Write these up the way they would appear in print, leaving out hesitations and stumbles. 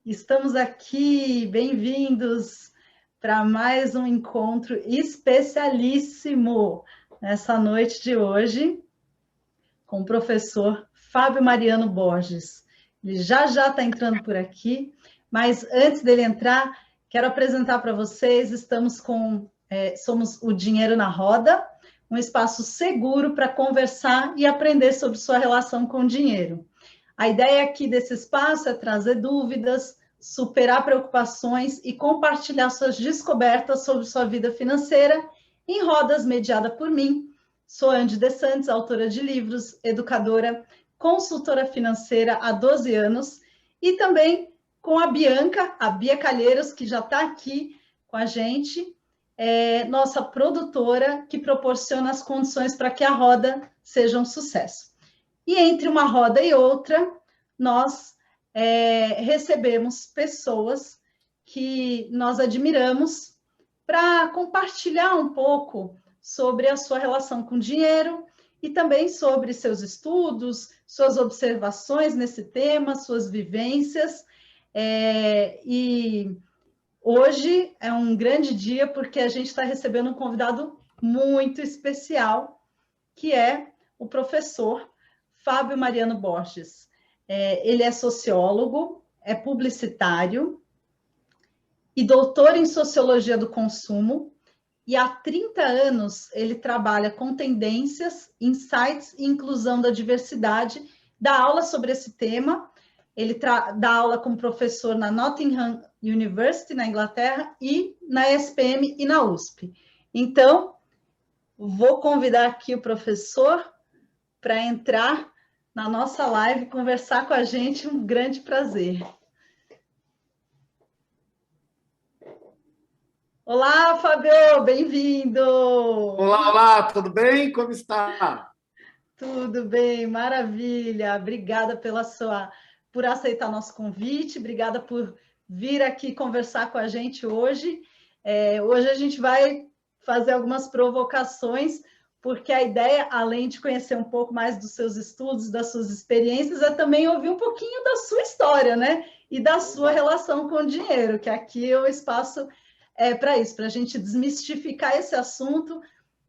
Estamos aqui, bem-vindos para mais um encontro especialíssimo nessa noite de hoje com o professor Fábio Mariano Borges. Ele já está entrando por aqui, mas antes dele entrar, quero apresentar para vocês, somos o Dinheiro na Roda, um espaço seguro para conversar e aprender sobre sua relação com o dinheiro. A ideia aqui desse espaço é trazer dúvidas, superar preocupações e compartilhar suas descobertas sobre sua vida financeira em rodas mediada por mim. Sou Andy De Santos, autora de livros, educadora, consultora financeira há 12 anos e também com a Bianca, a Bia Calheiros, que já está aqui com a gente, nossa produtora que proporciona as condições para que a roda seja um sucesso. E entre uma roda e outra, nós recebemos pessoas que nós admiramos para compartilhar um pouco sobre a sua relação com o dinheiro e também sobre seus estudos, suas observações nesse tema, suas vivências. E hoje é um grande dia porque a gente está recebendo um convidado muito especial, que é o professor Fábio Mariano Borges. Ele é sociólogo, é publicitário e doutor em sociologia do consumo, e há 30 anos ele trabalha com tendências, insights e inclusão da diversidade, dá aula sobre esse tema, ele dá aula como professor na Nottingham University, na Inglaterra, e na SPM e na USP. Então, vou convidar aqui o professor para entrar na nossa live, conversar com a gente, um grande prazer. Olá, Fábio, bem-vindo! Olá, tudo bem? Como está? Tudo bem, maravilha. Obrigada por aceitar nosso convite, obrigada por vir aqui conversar com a gente hoje. Hoje a gente vai fazer algumas provocações, porque a ideia, além de conhecer um pouco mais dos seus estudos, das suas experiências, é também ouvir um pouquinho da sua história, né? E da sua relação com o dinheiro, que aqui é o espaço para isso, para a gente desmistificar esse assunto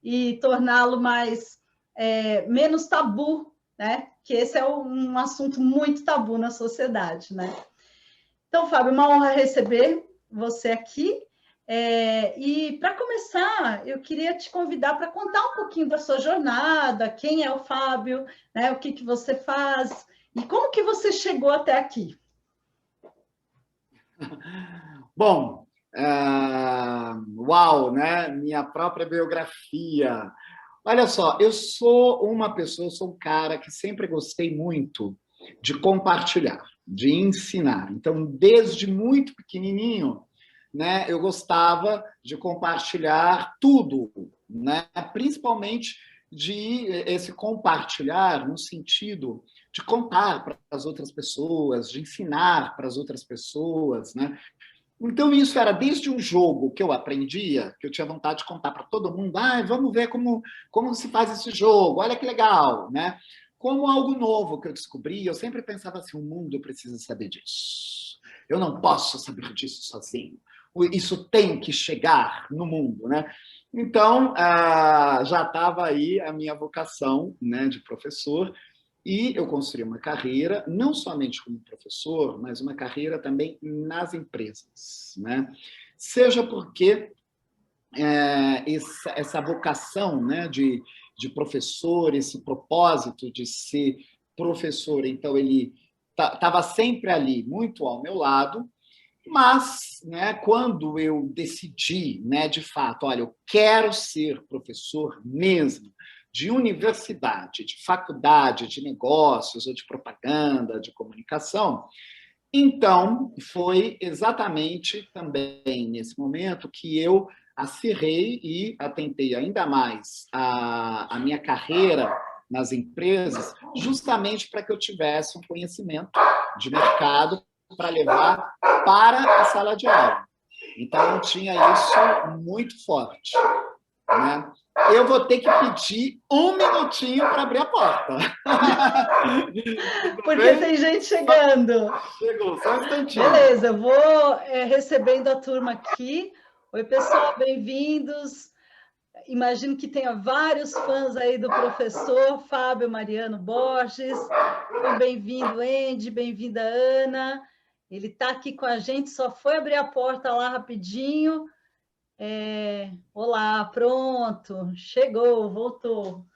e torná-lo menos tabu, né? Que esse é um assunto muito tabu na sociedade, né? Então, Fábio, uma honra receber você aqui. E para começar, eu queria te convidar para contar um pouquinho da sua jornada, quem é o Fábio, né? O que você faz e como que você chegou até aqui. Bom, uau, né? Minha própria biografia. Olha só, eu sou um cara que sempre gostei muito de compartilhar, de ensinar. Então, desde muito pequenininho, né, eu gostava de compartilhar tudo, né, principalmente de esse compartilhar no sentido de contar para as outras pessoas, de ensinar para as outras pessoas, né? Então, isso era desde um jogo que eu aprendia, que eu tinha vontade de contar para todo mundo, vamos ver como se faz esse jogo, olha que legal, né? Como algo novo que eu descobri, eu sempre pensava assim, o mundo precisa saber disso. Eu não posso saber disso sozinho. Isso tem que chegar no mundo, né? Então, já estava aí a minha vocação, né, de professor, e eu construí uma carreira, não somente como professor, mas uma carreira também nas empresas, né? Seja porque essa vocação, né, de professor, esse propósito de ser professor, então ele estava sempre ali, muito ao meu lado, mas, né, quando eu decidi, né, de fato, olha, eu quero ser professor mesmo, de universidade, de faculdade, de negócios, ou de propaganda, de comunicação, então foi exatamente também nesse momento que eu acirrei e atentei ainda mais a minha carreira nas empresas, justamente para que eu tivesse um conhecimento de mercado para levar para a sala de aula. Então, eu tinha isso muito forte, né? eu vou ter que pedir um minutinho para abrir a porta. Porque tem gente chegando. Chegou, só um instantinho. Beleza, eu vou recebendo a turma aqui. Oi, pessoal, bem-vindos. Imagino que tenha vários fãs aí do professor Fábio Mariano Borges. Então, bem-vindo, Andy, bem-vinda, Ana. Ele está aqui com a gente, só foi abrir a porta lá rapidinho. Olá, pronto, chegou, voltou.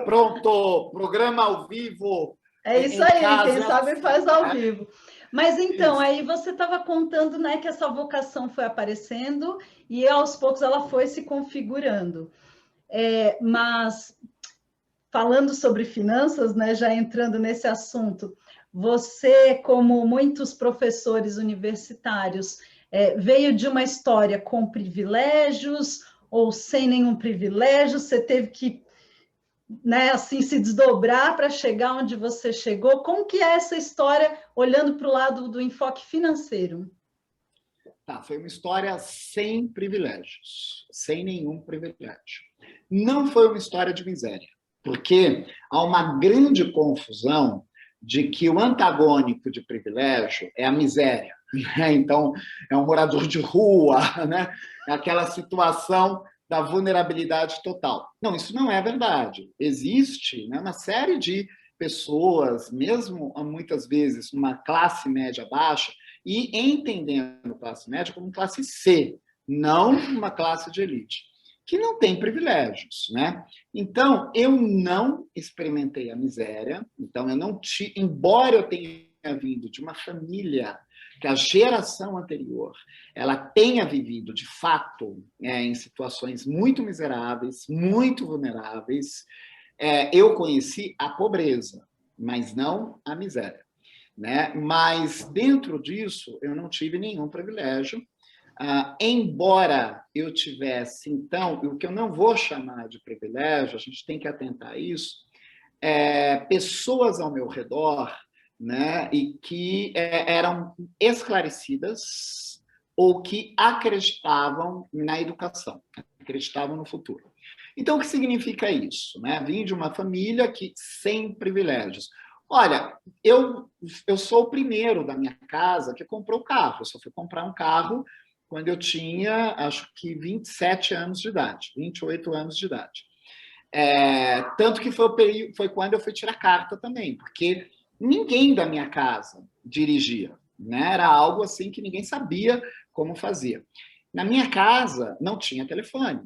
Pronto, programa ao vivo. É isso aí, quem sabe faz ao vivo. Mas então, aí você estava contando, né, que essa vocação foi aparecendo e aos poucos ela foi se configurando. Mas falando sobre finanças, né, já entrando nesse assunto, você, como muitos professores universitários, veio de uma história com privilégios ou sem nenhum privilégio? Você teve que, né, assim, se desdobrar para chegar onde você chegou? Como que é essa história, olhando para o lado do enfoque financeiro? Tá, foi uma história sem privilégios, sem nenhum privilégio. Não foi uma história de miséria, porque há uma grande confusão de que o antagônico de privilégio é a miséria. Né? Então, é um morador de rua, né? É aquela situação da vulnerabilidade total. Não, isso não é verdade. Existe, né, uma série de pessoas, mesmo muitas vezes uma classe média baixa, e entendendo classe média como classe C, não uma classe de elite, que não tem privilégios, né? Então, eu não experimentei a miséria, então eu não embora eu tenha vindo de uma família que a geração anterior ela tenha vivido, de fato, em situações muito miseráveis, muito vulneráveis, eu conheci a pobreza, mas não a miséria. Né? Mas, dentro disso, eu não tive nenhum privilégio, embora eu tivesse, então, o que eu não vou chamar de privilégio, a gente tem que atentar a isso, pessoas ao meu redor, né, e que eram esclarecidas ou que acreditavam na educação, acreditavam no futuro. Então, o que significa isso? Né? Vim de uma família que sem privilégios. Olha, eu sou o primeiro da minha casa que comprou carro. Eu só fui comprar um carro quando eu tinha, acho que 27 anos de idade, 28 anos de idade. Tanto que foi quando eu fui tirar carta também, porque ninguém da minha casa dirigia. Né? Era algo assim que ninguém sabia como fazia. Na minha casa não tinha telefone.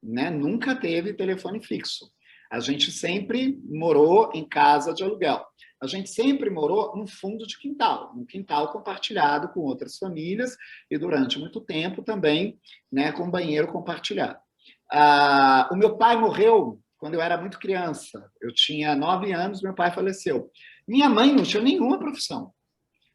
Né? Nunca teve telefone fixo. A gente sempre morou em casa de aluguel. A gente sempre morou num fundo de quintal, um quintal compartilhado com outras famílias e durante muito tempo também, né, com banheiro compartilhado. O meu pai morreu quando eu era muito criança. Eu tinha 9 anos, meu pai faleceu. Minha mãe não tinha nenhuma profissão.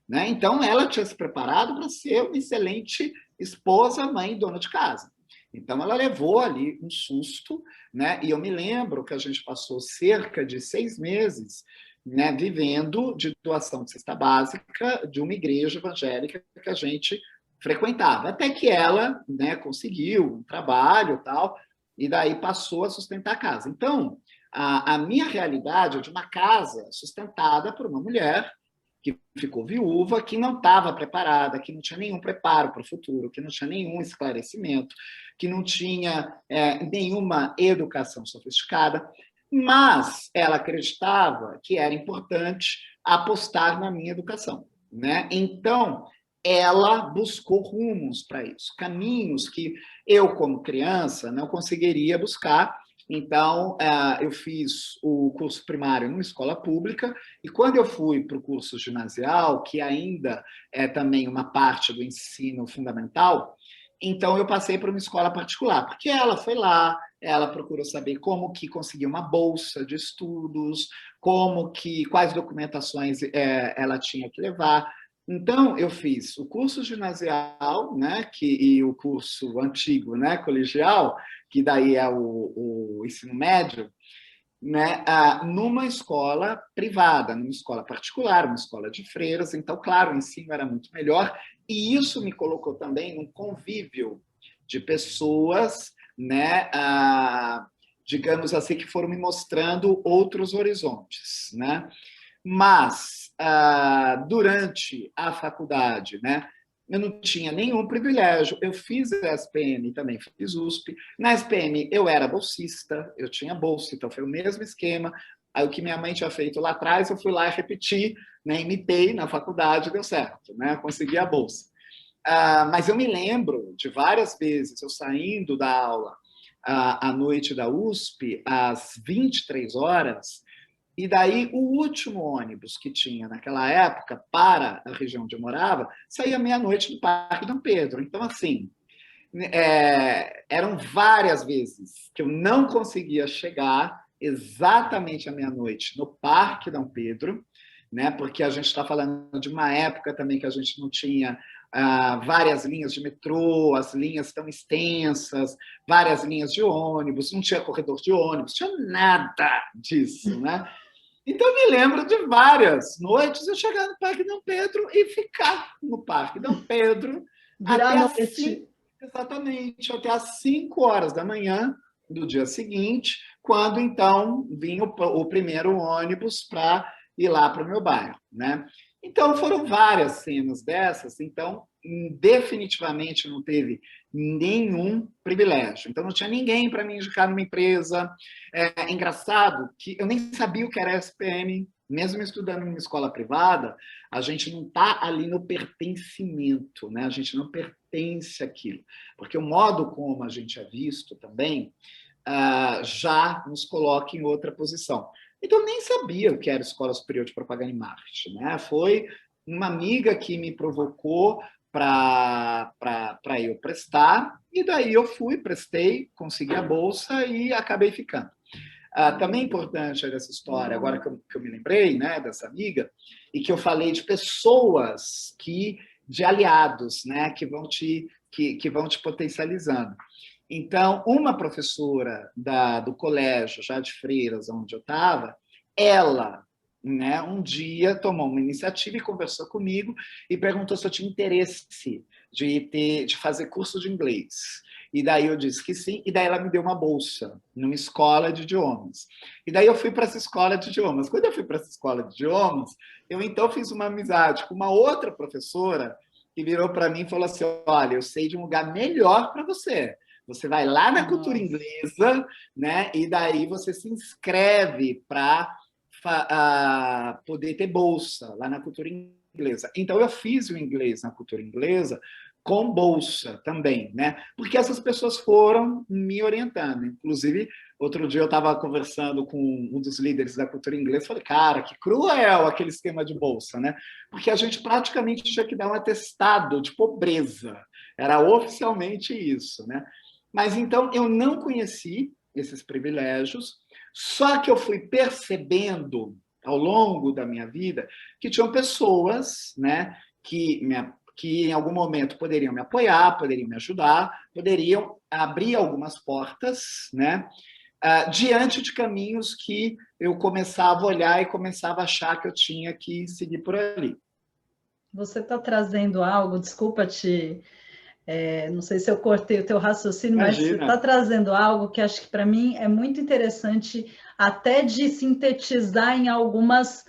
Né? Então, ela tinha se preparado para ser uma excelente esposa, mãe, dona de casa. Então, ela levou ali um susto, né? E eu me lembro que a gente passou cerca de 6 meses, né, vivendo de doação de cesta básica de uma igreja evangélica que a gente frequentava. Até que ela, né, conseguiu um trabalho e tal, e daí passou a sustentar a casa. Então, a minha realidade é de uma casa sustentada por uma mulher que ficou viúva, que não estava preparada, que não tinha nenhum preparo para o futuro, que não tinha nenhum esclarecimento, que não tinha nenhuma educação sofisticada, mas ela acreditava que era importante apostar na minha educação. Né? Então, ela buscou rumos para isso, caminhos que eu, como criança, não conseguiria buscar. Então, eu fiz o curso primário numa escola pública e quando eu fui para o curso ginasial, que ainda é também uma parte do ensino fundamental, então eu passei para uma escola particular, porque ela foi lá, ela procurou saber como que conseguir uma bolsa de estudos, quais documentações ela tinha que levar. Então, eu fiz o curso ginasial, né, e o curso antigo, né, colegial, que daí é o ensino médio, né, numa escola privada, numa escola particular, uma escola de freiras. Então, claro, o ensino era muito melhor, e isso me colocou também num convívio de pessoas né, digamos assim, que foram me mostrando outros horizontes, né? Mas, durante a faculdade, né, eu não tinha nenhum privilégio. Eu fiz a SPM, também fiz USP. Na SPM, eu era bolsista, eu tinha bolsa, então foi o mesmo esquema. Aí, o que minha mãe tinha feito lá atrás, eu fui lá e repeti, né, imitei na faculdade, deu certo, né, consegui a bolsa. Mas eu me lembro de várias vezes eu saindo da aula à noite da USP, às 23 horas, e daí o último ônibus que tinha naquela época para a região onde eu morava saía meia-noite do Parque Dom Pedro. Então, assim, eram várias vezes que eu não conseguia chegar exatamente à meia-noite no Parque Dom Pedro, né? Porque a gente está falando de uma época também que a gente não tinha várias linhas de metrô, as linhas tão extensas, várias linhas de ônibus, não tinha corredor de ônibus, não tinha nada disso, né? Então, eu me lembro de várias noites eu chegar no Parque Dom Pedro e ficar no Parque Dom Pedro Virar a até noite. exatamente, até às 5 horas da manhã do dia seguinte, quando então vinha o primeiro ônibus para ir lá para o meu bairro, né? Então foram várias cenas dessas, então definitivamente não teve nenhum privilégio. Então não tinha ninguém para me indicar numa empresa. É engraçado que eu nem sabia o que era SPM, mesmo estudando em uma escola privada, a gente não está ali no pertencimento, né? A gente não pertence àquilo, porque o modo como a gente é visto também já nos coloca em outra posição. Então, eu nem sabia o que era Escola Superior de Propaganda e Marketing, né? Foi uma amiga que me provocou para eu prestar, e daí eu fui, prestei, consegui a bolsa e acabei ficando. Também é importante dessa história, agora que eu me lembrei, né, dessa amiga, e que eu falei de pessoas de aliados, né, que vão te potencializando. Então, uma professora do colégio, já de Freiras, onde eu estava, ela, né, um dia tomou uma iniciativa e conversou comigo e perguntou se eu tinha interesse de fazer curso de inglês. E daí eu disse que sim, e daí ela me deu uma bolsa numa escola de idiomas. E daí eu fui para essa escola de idiomas. Quando eu fui para essa escola de idiomas, eu então fiz uma amizade com uma outra professora que virou para mim e falou assim: olha, eu sei de um lugar melhor para você. Você vai lá na cultura inglesa, né? E daí você se inscreve para poder ter bolsa lá na cultura inglesa. Então, eu fiz o inglês na cultura inglesa com bolsa também, né? Porque essas pessoas foram me orientando. Inclusive, outro dia eu estava conversando com um dos líderes da cultura inglesa, falei, cara, que cruel aquele esquema de bolsa, né? Porque a gente praticamente tinha que dar um atestado de pobreza. Era oficialmente isso, né? Mas então eu não conheci esses privilégios, só que eu fui percebendo ao longo da minha vida que tinham pessoas, né, que em algum momento poderiam me apoiar, poderiam me ajudar, poderiam abrir algumas portas, né, diante de caminhos que eu começava a olhar e começava a achar que eu tinha que seguir por ali. Você está trazendo algo, desculpa não sei se eu cortei o teu raciocínio, mas você está trazendo algo que acho que para mim é muito interessante, até de sintetizar em algumas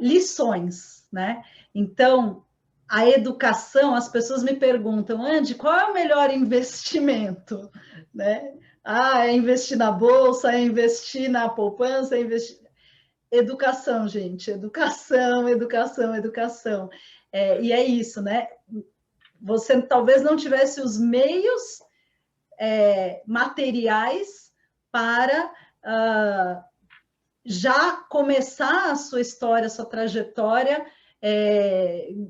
lições, né? Então, a educação, as pessoas me perguntam, Andy, qual é o melhor investimento? Né? É investir na bolsa, é investir na poupança, é investir... Educação, gente, educação, educação, educação. E é isso, né? Você talvez não tivesse os meios materiais para já começar a sua história, a sua trajetória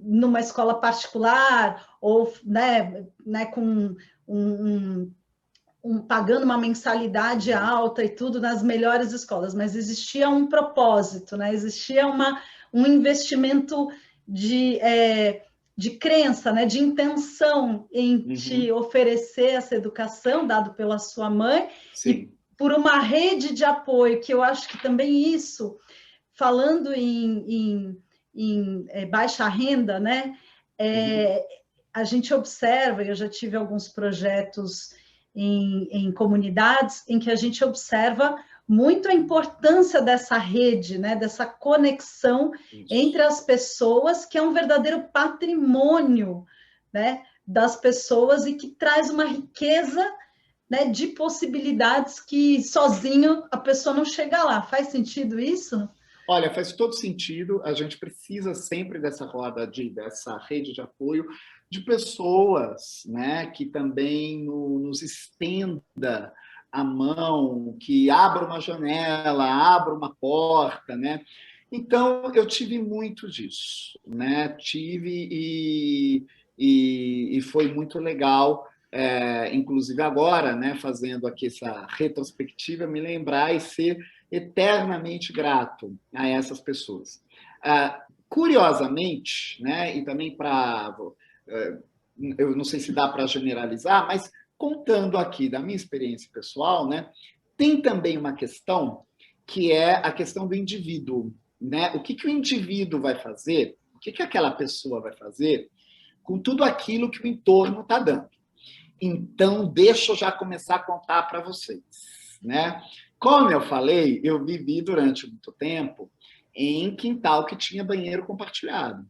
numa escola particular ou né, com pagando uma mensalidade alta e tudo nas melhores escolas, mas existia um propósito, né? Existia um investimento de crença, né? De intenção em te oferecer essa educação dado pela sua mãe. Sim. E por uma rede de apoio, que eu acho que também isso, falando em baixa renda, né? A gente observa, eu já tive alguns projetos em comunidades em que a gente observa muito a importância dessa rede, né, dessa conexão entre as pessoas, que é um verdadeiro patrimônio, né, das pessoas e que traz uma riqueza, né, de possibilidades que sozinho a pessoa não chega lá. Faz sentido isso? Olha, faz todo sentido. A gente precisa sempre dessa dessa rede de apoio de pessoas, né, que também nos estenda a mão, que abra uma janela, abra uma porta, né? Então, eu tive muito disso, né? E foi muito legal, inclusive agora, né, fazendo aqui essa retrospectiva, me lembrar e ser eternamente grato a essas pessoas. Curiosamente, né, e também para... eu não sei se dá para generalizar, mas contando aqui da minha experiência pessoal, né, tem também uma questão que é a questão do indivíduo, né? O que o indivíduo vai fazer, o que aquela pessoa vai fazer com tudo aquilo que o entorno está dando. Então, deixa eu já começar a contar para vocês, né? Como eu falei, eu vivi durante muito tempo em quintal que tinha banheiro compartilhado,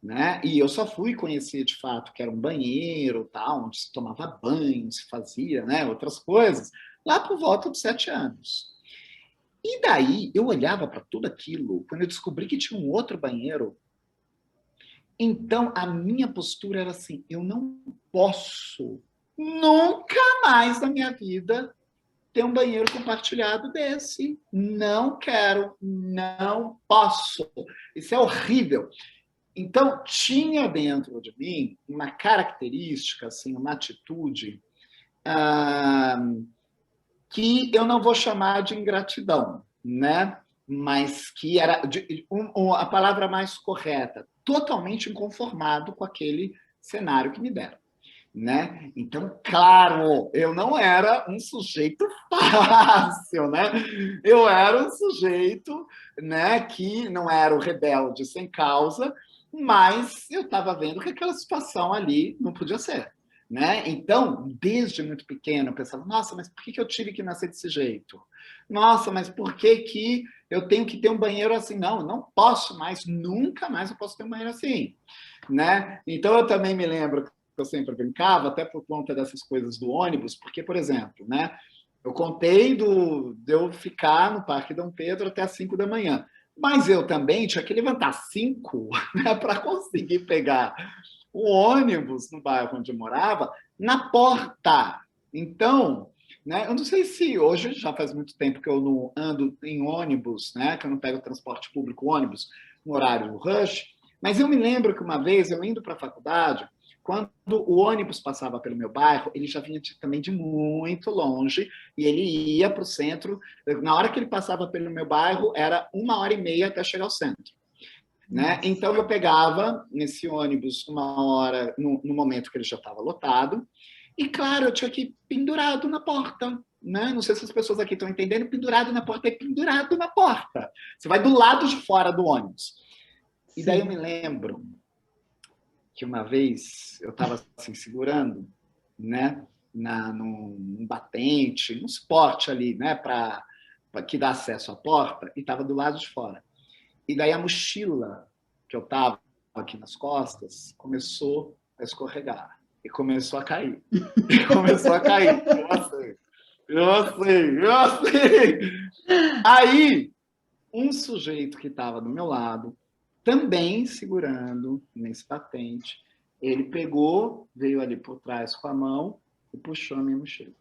né? E eu só fui conhecer de fato que era um banheiro, tal, onde se tomava banho, se fazia, né, outras coisas, lá por volta dos 7 anos. E daí eu olhava para tudo aquilo, quando eu descobri que tinha um outro banheiro. Então a minha postura era assim: eu não posso nunca mais na minha vida ter um banheiro compartilhado desse. Não quero, não posso. Isso é horrível. Então, tinha dentro de mim uma característica, assim, uma atitude que eu não vou chamar de ingratidão, né? Mas que era a palavra mais correta, totalmente inconformado com aquele cenário que me deram. Né? Então, claro, eu não era um sujeito fácil, né? Eu era um sujeito, né, que não era o rebelde sem causa, mas eu estava vendo que aquela situação ali não podia ser, né? Então, desde muito pequeno, eu pensava: nossa, mas por que eu tive que nascer desse jeito? Nossa, mas por que eu tenho que ter um banheiro assim? Não, eu não posso mais, nunca mais eu posso ter um banheiro assim, né? Então, eu também me lembro que eu sempre brincava, até por conta dessas coisas do ônibus, porque, por exemplo, né, eu contei de eu ficar no Parque Dom Pedro até às 5 da manhã, mas eu também tinha que levantar às 5, né, para conseguir pegar o ônibus no bairro onde eu morava, na porta. Então, né, eu não sei se hoje, já faz muito tempo que eu não ando em ônibus, né, que eu não pego transporte público, ônibus, no horário do rush, mas eu me lembro que uma vez, eu indo para a faculdade, quando o ônibus passava pelo meu bairro, ele já vinha também de muito longe, e ele ia para o centro. Na hora que ele passava pelo meu bairro, era 1h30 até chegar ao centro. Né? Então, eu pegava nesse ônibus 1 hora, no momento que ele já estava lotado, e, claro, eu tinha que ir pendurado na porta. Né? Não sei se as pessoas aqui estão entendendo, pendurado na porta é pendurado na porta. Você vai do lado de fora do ônibus. Sim. E daí eu me lembro que uma vez eu estava assim, segurando, né, num batente, num suporte ali, né, para que dá acesso à porta, e estava do lado de fora. E daí a mochila que eu estava aqui nas costas começou a escorregar e começou a cair. E começou a cair. Eu sei. Aí, um sujeito que estava do meu lado, também segurando nesse batente, ele pegou, veio ali por trás com a mão e puxou a minha mochila.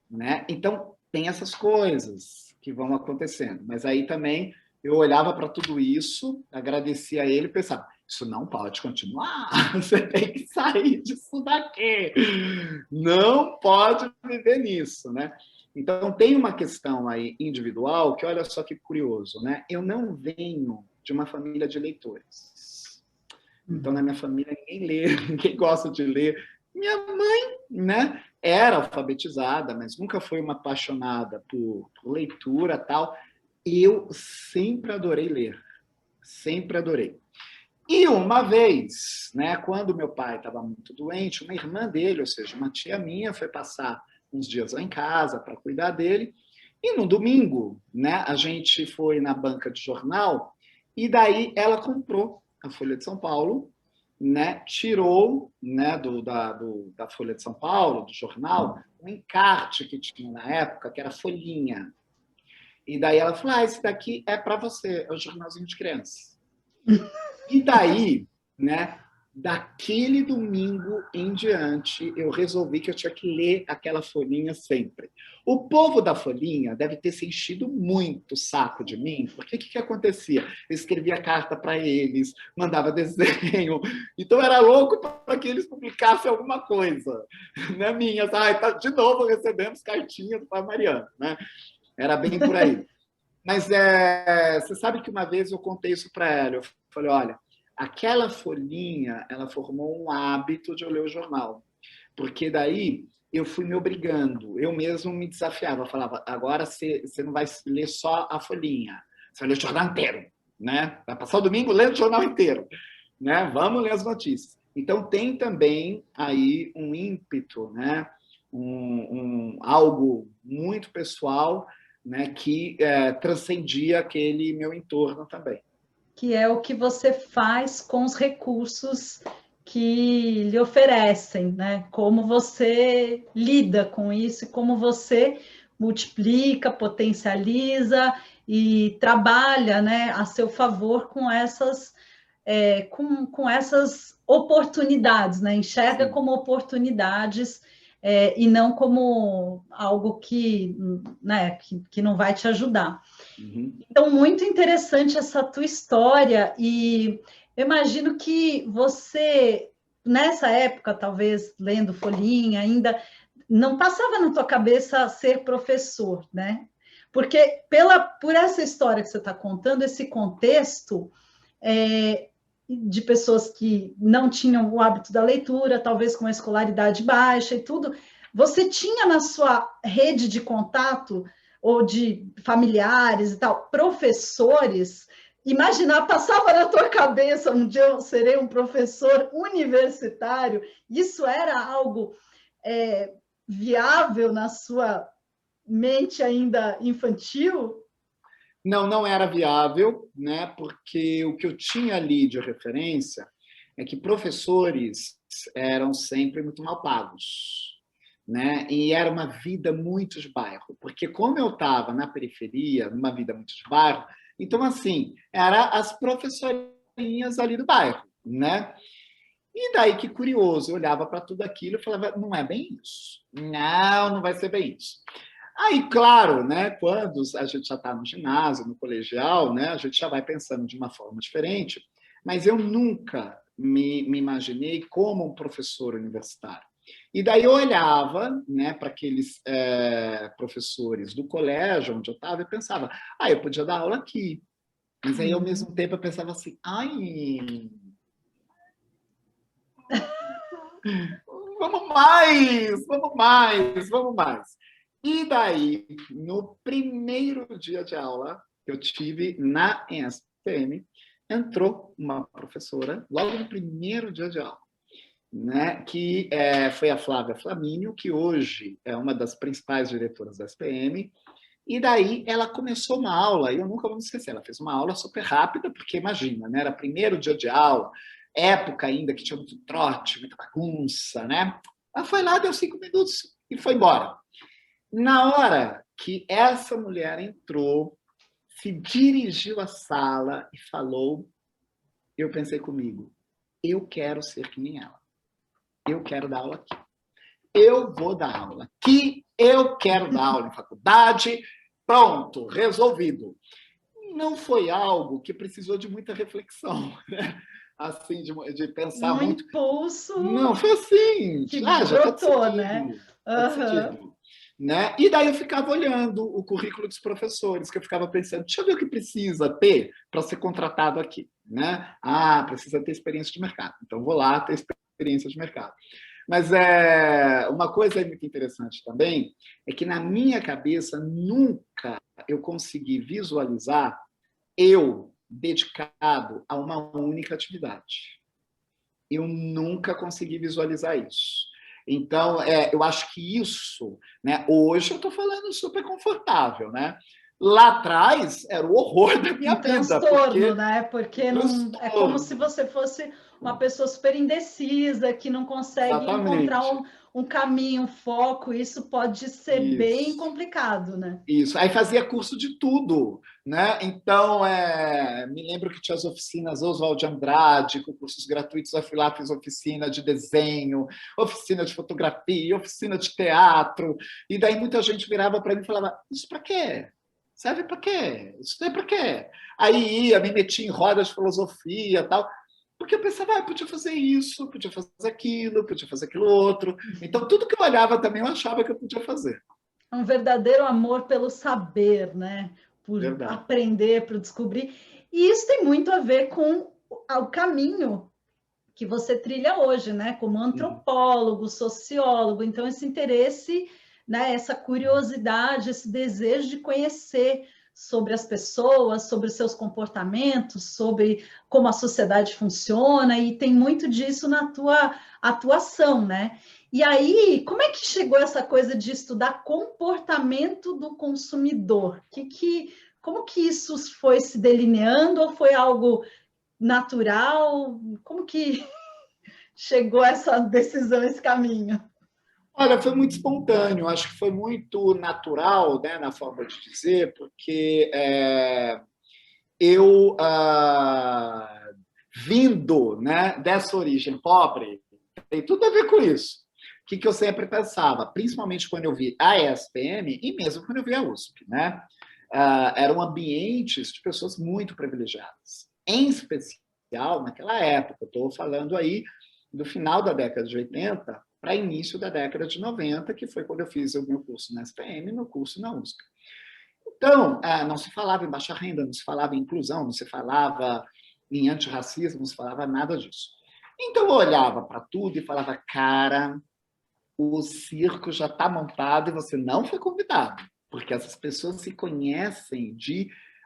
Né? Então, tem essas coisas que vão acontecendo. Mas aí também eu olhava para tudo isso, agradecia a ele e pensava: isso não pode continuar, você tem que sair disso daqui. Não pode viver nisso, né? Então, tem uma questão aí individual que, olha só que curioso, né? Eu não venho de uma família de leitores. Então, na minha família, ninguém lê, ninguém gosta de ler. Minha mãe, né, era alfabetizada, mas nunca foi uma apaixonada por leitura, tal. Eu sempre adorei ler. Sempre adorei. E uma vez, né, quando meu pai estava muito doente, uma irmã dele, ou seja, uma tia minha, foi passar uns dias lá em casa para cuidar dele. E no domingo, né, a gente foi na banca de jornal e daí ela comprou a Folha de São Paulo, né, tirou, né, da Folha de São Paulo, do jornal, um encarte que tinha na época, que era folhinha. E daí ela falou: esse daqui é para você, é o jornalzinho de criança. E daí, né, daquele domingo em diante, eu resolvi que eu tinha que ler aquela folhinha sempre. O povo da folhinha deve ter se enchido muito o saco de mim, porque o que acontecia? Eu escrevia carta para eles, mandava desenho, então era louco para que eles publicassem alguma coisa, né, minhas. De novo recebemos cartinhas para Mariana, né? Era bem por aí. Mas você sabe que uma vez eu contei isso para ela. Eu falei: olha, aquela folhinha, ela formou um hábito de eu ler o jornal. Porque daí eu fui me obrigando, eu mesmo me desafiava. Eu falava: agora você não vai ler só a folhinha, você vai ler o jornal inteiro. Né? Vai passar o domingo lendo o jornal inteiro. Né? Vamos ler as notícias. Então tem também aí um ímpeto, né? Algo muito pessoal, né, que transcendia aquele meu entorno também. Que é o que você faz com os recursos que lhe oferecem, né? Como você lida com isso e como você multiplica, potencializa e trabalha, né, a seu favor com essas com essas oportunidades, né? Enxerga Sim. como oportunidades e não como algo que, né, que não vai te ajudar. Uhum. Então, muito interessante essa tua história, e eu imagino que você, nessa época, talvez lendo folhinha ainda, não passava na tua cabeça ser professor, né? Porque por essa história que você está contando, esse contexto de pessoas que não tinham o hábito da leitura, talvez com a escolaridade baixa e tudo, você tinha na sua rede de contato ou de familiares e tal, professores, imaginar, passava na tua cabeça, um dia eu serei um professor universitário, isso era algo viável na sua mente ainda infantil? Não, não era viável, né? Porque o que eu tinha ali de referência é que professores eram sempre muito mal pagos, né? E era uma vida muito de bairro, porque como eu estava na periferia, numa vida muito de bairro, então assim, era as professorinhas ali do bairro, né? E daí que curioso, eu olhava para tudo aquilo e falava: não é bem isso. Não, não vai ser bem isso. Aí, claro, né, quando a gente já está no ginásio, no colegial, né, a gente já vai pensando de uma forma diferente, mas eu nunca me imaginei como um professor universitário. E daí eu olhava, né, para aqueles professores do colégio onde eu estava e pensava: eu podia dar aula aqui. Mas aí, ao mesmo tempo, eu pensava assim: vamos mais, vamos mais, vamos mais. E daí, no primeiro dia de aula que eu tive na ESPM, entrou uma professora, logo no primeiro dia de aula, né, que foi a Flávia Flamínio, que hoje é uma das principais diretoras da SPM, e daí ela começou uma aula, e eu nunca vou me esquecer, ela fez uma aula super rápida, porque imagina, né, era primeiro dia de aula, época ainda que tinha muito trote, muita bagunça, né? Ela foi lá, deu 5 minutos e foi embora. Na hora que essa mulher entrou, se dirigiu à sala e falou, eu pensei comigo: eu quero ser que nem ela. Eu quero dar aula aqui. Eu vou dar aula aqui, eu quero dar aula em faculdade. Pronto, resolvido. Não foi algo que precisou de muita reflexão, né? Assim, de pensar Um muito. impulso Não, foi assim, que já está brotou, né? decidido, está Uhum. decidido. Né? E daí eu ficava olhando o currículo dos professores, que eu ficava pensando: deixa eu ver o que precisa ter para ser contratado aqui. Né? Precisa ter experiência de mercado. Então, vou lá ter experiência de mercado. Mas uma coisa muito interessante também é que na minha cabeça nunca eu consegui visualizar eu dedicado a uma única atividade. Eu nunca consegui visualizar isso. Então, eu acho que isso, né, hoje eu estou falando super confortável, né? Lá atrás era o horror da minha Um vida, transtorno, né? Porque não, é como se transtorno, você fosse uma pessoa super indecisa, que não consegue encontrar exatamente. um caminho, um foco. Isso pode ser bem Isso. complicado, né? Isso, aí fazia curso de tudo, né? Então, me lembro que tinha as oficinas Oswald de Andrade, com cursos gratuitos, eu fui lá, fiz oficina de desenho, oficina de fotografia, oficina de teatro, e daí muita gente virava para mim e falava, isso para quê? Serve para quê? Isso é para quê? Aí ia, me metia em rodas de filosofia e tal, porque eu pensava, podia fazer isso, podia fazer aquilo outro. Então, tudo que eu olhava também eu achava que eu podia fazer. É um verdadeiro amor pelo saber, né? Por Verdade. aprender, por descobrir. E isso tem muito a ver com o caminho que você trilha hoje, né? Como Uhum. antropólogo, sociólogo. Então, esse interesse, né? Essa curiosidade, esse desejo de conhecer sobre as pessoas, sobre os seus comportamentos, sobre como a sociedade funciona, e tem muito disso na tua atuação, né? E aí, como é que chegou essa coisa de estudar comportamento do consumidor? Como que isso foi se delineando ou foi algo natural? Como que chegou essa decisão, esse caminho? Olha, foi muito espontâneo, acho que foi muito natural, né, na forma de dizer, porque eu, vindo, né, dessa origem pobre, tem tudo a ver com isso. O que eu sempre pensava, principalmente quando eu vi a ESPM e mesmo quando eu vi a USP, né? Eram ambientes de pessoas muito privilegiadas. Em especial naquela época, estou falando aí do final da década de 80 para início da década de 90, que foi quando eu fiz o meu curso na SPM e meu curso na USP. Então, não se falava em baixa renda, não se falava em inclusão, não se falava em antirracismo, não se falava nada disso. Então, eu olhava para tudo e falava, cara, o circo já está montado e você não foi convidado, porque essas pessoas se conhecem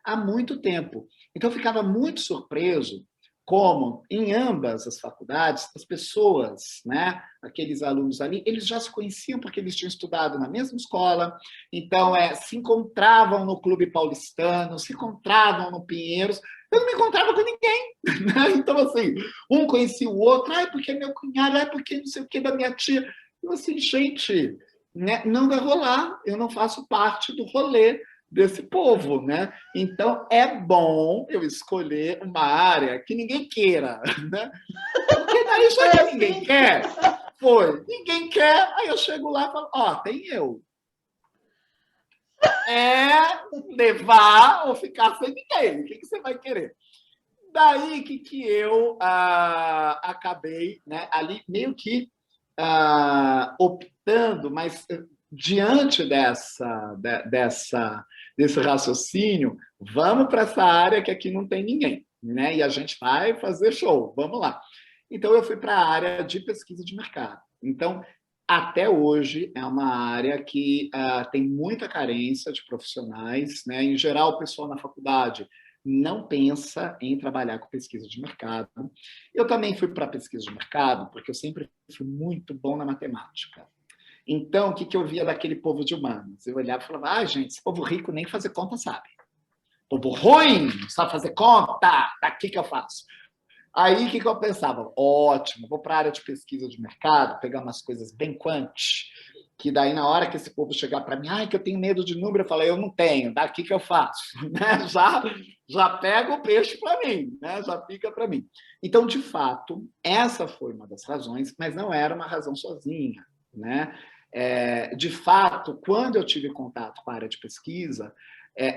há muito tempo. Então, eu ficava muito surpreso como, em ambas as faculdades, as pessoas, né, aqueles alunos ali, eles já se conheciam porque eles tinham estudado na mesma escola, então, se encontravam no Clube Paulistano, se encontravam no Pinheiros, eu não me encontrava com ninguém. Né? Então, assim, um conhecia o outro, porque é meu cunhado, porque não sei o que da minha tia. Eu assim, gente, né, não vai rolar, eu não faço parte do rolê desse povo, né? Então é bom eu escolher uma área que ninguém queira, né? Porque daí já Foi que ninguém assim? quer, ninguém quer, aí eu chego lá e falo, tem eu. É levar ou ficar sem ninguém, o que você vai querer? Daí que eu acabei, né, ali meio que optando, mas diante desse raciocínio, vamos para essa área que aqui não tem ninguém, né? E a gente vai fazer show, vamos lá. Então, eu fui para a área de pesquisa de mercado. Então, até hoje, é uma área que tem muita carência de profissionais, né? Em geral, o pessoal na faculdade não pensa em trabalhar com pesquisa de mercado. Eu também fui para pesquisa de mercado, porque eu sempre fui muito bom na matemática. Então, o que eu via daquele povo de humanos? Eu olhava e falava, gente, esse povo rico nem fazer conta sabe. Povo ruim, não sabe fazer conta, daqui que eu faço. Aí, o que eu pensava? Ótimo, vou para a área de pesquisa de mercado, pegar umas coisas bem quant, que daí, na hora que esse povo chegar para mim, que eu tenho medo de número, eu falei, eu não tenho, daqui que eu faço. Né? Já pega o peixe para mim, né? Já fica para mim. Então, de fato, essa foi uma das razões, mas não era uma razão sozinha. Né? De fato, quando eu tive contato com a área de pesquisa,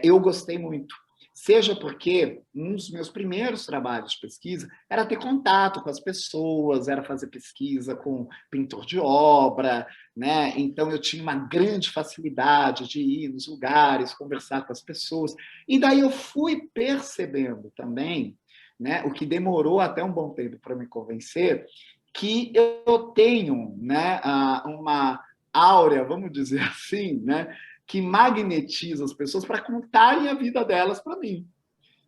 eu gostei muito. Seja porque um dos meus primeiros trabalhos de pesquisa era ter contato com as pessoas, era fazer pesquisa com pintor de obra, né? Então eu tinha uma grande facilidade de ir nos lugares, conversar com as pessoas. E daí eu fui percebendo também, né, o que demorou até um bom tempo para me convencer, que eu tenho, né, uma áurea, vamos dizer assim, né, que magnetiza as pessoas para contarem a vida delas para mim.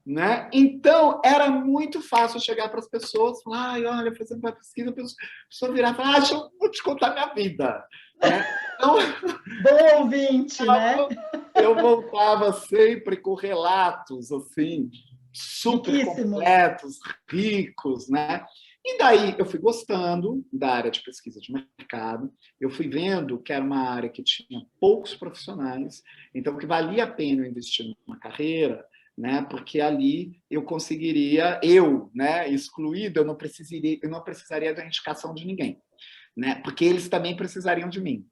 né? Então, era muito fácil chegar para as pessoas e falar, ai, olha, fazendo uma pesquisa, a pessoa virar e falar, deixa eu vou te contar minha vida, né? Então, Bom ouvinte, né? eu voltava sempre com relatos, assim, super Riquíssimos. completos, ricos, né? E daí eu fui gostando da área de pesquisa de mercado, eu fui vendo que era uma área que tinha poucos profissionais, então que valia a pena eu investir numa carreira, né? Porque ali eu conseguiria, né, excluído, eu não precisaria da indicação de ninguém, né? Porque eles também precisariam de mim,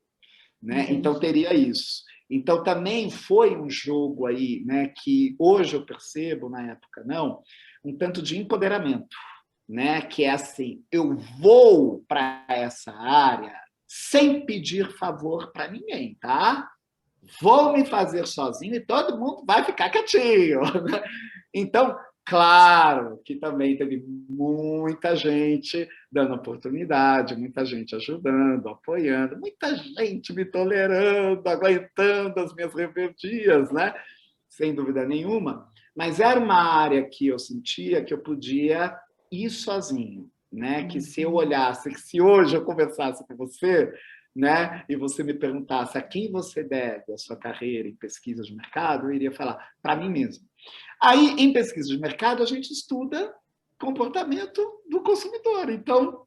né? Então Entendi. teria isso. Então também foi um jogo aí, né, que hoje eu percebo, na época não, um tanto de empoderamento, né, que é assim, eu vou para essa área sem pedir favor para ninguém, tá? Vou me fazer sozinho e todo mundo vai ficar quietinho. Então, claro que também teve muita gente dando oportunidade, muita gente ajudando, apoiando, muita gente me tolerando, aguentando as minhas rebeldias, né? Sem dúvida nenhuma. Mas era uma área que eu sentia que eu podia ir sozinho, né? Que se eu olhasse, que se hoje eu conversasse com você, né? E você me perguntasse a quem você deve a sua carreira em pesquisa de mercado, eu iria falar para mim mesmo. Aí, em pesquisa de mercado, a gente estuda comportamento do consumidor. Então,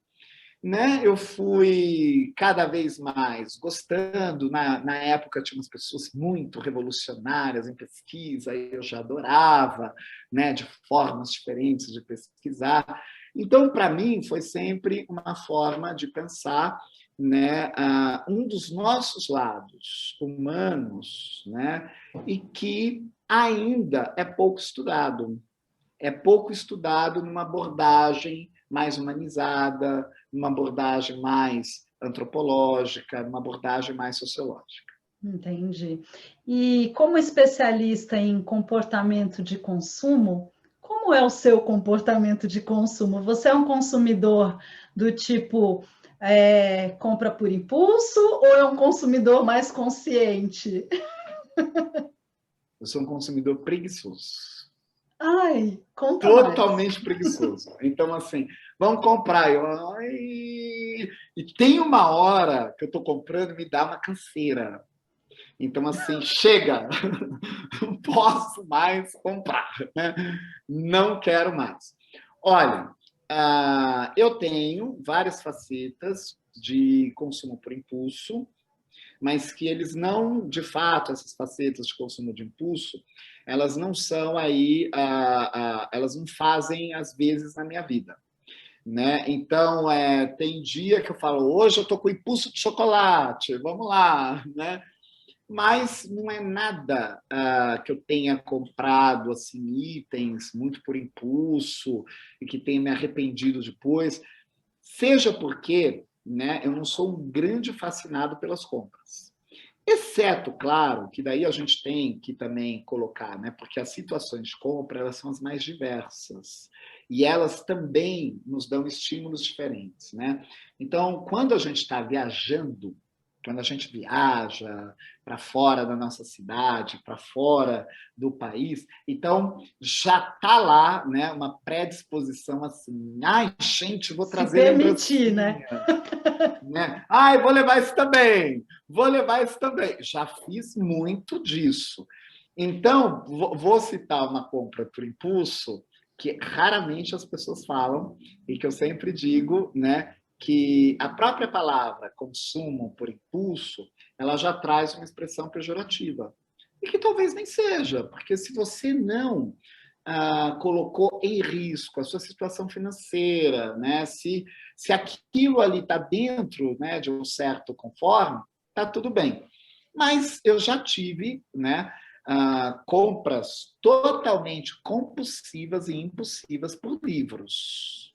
né, eu fui cada vez mais gostando. Na época, tinha umas pessoas muito revolucionárias em pesquisa, eu já adorava, né, de formas diferentes de pesquisar. Então, para mim, foi sempre uma forma de pensar, né, um dos nossos lados humanos, né, e que ainda é pouco estudado numa abordagem mais humanizada, numa abordagem mais antropológica, numa abordagem mais sociológica. Entendi. E como especialista em comportamento de consumo, como é o seu comportamento de consumo? Você é um consumidor do tipo compra por impulso ou é um consumidor mais consciente? Eu sou um consumidor preguiçoso. Ai, conta mais. Totalmente preguiçoso. Então, assim, vamos comprar. E tem uma hora que eu estou comprando, me dá uma canseira. Então, assim, chega, não posso mais comprar, né? Não quero mais. Olha, eu tenho várias facetas de consumo por impulso, mas que eles não, de fato, essas facetas de consumo de impulso, elas não são aí, elas não fazem às vezes na minha vida, né? Então, tem dia que eu falo, hoje eu estou com impulso de chocolate, vamos lá, né? Mas não é nada que eu tenha comprado assim itens muito por impulso e que tenha me arrependido depois, seja porque, né, eu não sou um grande fascinado pelas compras. Exceto, claro, que daí a gente tem que também colocar, né, porque as situações de compra elas são as mais diversas e elas também nos dão estímulos diferentes, né? Então, quando a gente está viajando, quando a gente viaja para fora da nossa cidade, para fora do país, então já está lá, né, uma predisposição assim, ai, gente, vou Se trazer permitir, né? lembrancinha, né? Ai, vou levar isso também, vou levar isso também. Já fiz muito disso. Então, vou citar uma compra por impulso que raramente as pessoas falam e que eu sempre digo, né, que a própria palavra consumo por impulso, ela já traz uma expressão pejorativa. E que talvez nem seja, porque se você não colocou em risco a sua situação financeira, né? Se aquilo ali está dentro, né, de um certo conforme, está tudo bem. Mas eu já tive, né, compras totalmente compulsivas e impulsivas por livros.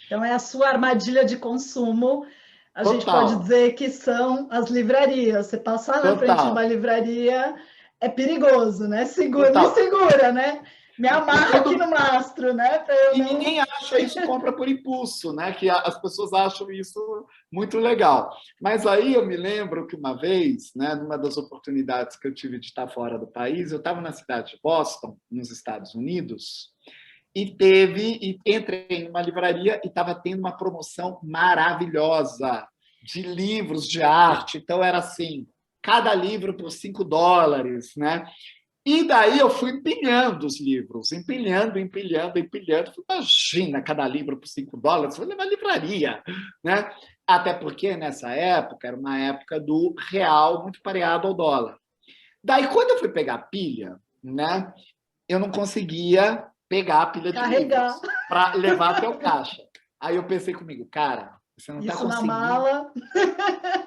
Então, é a sua armadilha de consumo. A gente pode Total, dizer que são as livrarias. Você passar na frente de uma total, livraria é perigoso, né? Segura, me total. segura, né? Me amarra aqui no mastro, né? E ninguém acha isso compra por impulso, né? Que as pessoas acham isso muito legal. Mas aí eu me lembro que uma vez, né, numa das oportunidades que eu tive de estar fora do país, eu estava na cidade de Boston, nos Estados Unidos, e entrei numa livraria e estava tendo uma promoção maravilhosa de livros de arte. Então era assim, cada livro por $5, né? E daí eu fui empilhando os livros, empilhando. Imagina, cada livro por $5, vou levar livraria, né? Até porque nessa época era uma época do real muito pareado ao dólar. Daí, quando eu fui pegar a pilha, né, eu não conseguia pegar a pilha de livros para levar até o caixa. Aí eu pensei comigo, cara, você não está conseguindo. Na mala.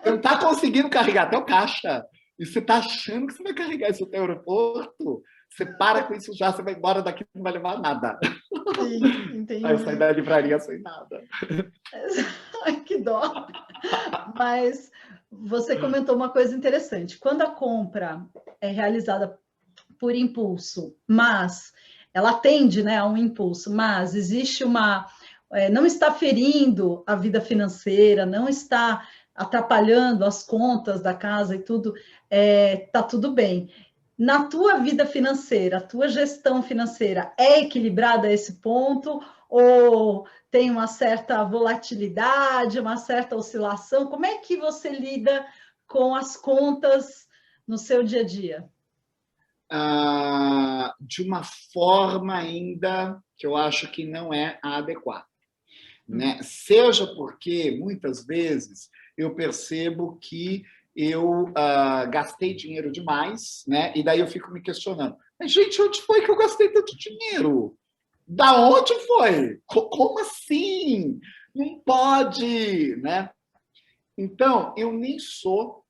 Você não está conseguindo carregar até o caixa. E você está achando que você vai carregar isso até o aeroporto? Você para com isso já, você vai embora daqui, não vai levar nada. Sim, entendi. Aí eu saí da livraria sem nada. Ai, que dó. Mas você comentou uma coisa interessante. Quando a compra é realizada por impulso, mas ela tende, né, a um impulso, mas existe uma... não está ferindo a vida financeira, não está atrapalhando as contas da casa e tudo, tá tudo bem. Na tua vida financeira, a tua gestão financeira é equilibrada a esse ponto? Ou tem uma certa volatilidade, uma certa oscilação? Como é que você lida com as contas no seu dia a dia? De uma forma ainda que eu acho que não é a adequada. Né? Seja porque, muitas vezes, eu percebo que eu gastei dinheiro demais, né? E daí eu fico me questionando. Mas, gente, onde foi que eu gastei tanto dinheiro? Da onde foi? Como assim? Não pode, né? Então, eu nem sou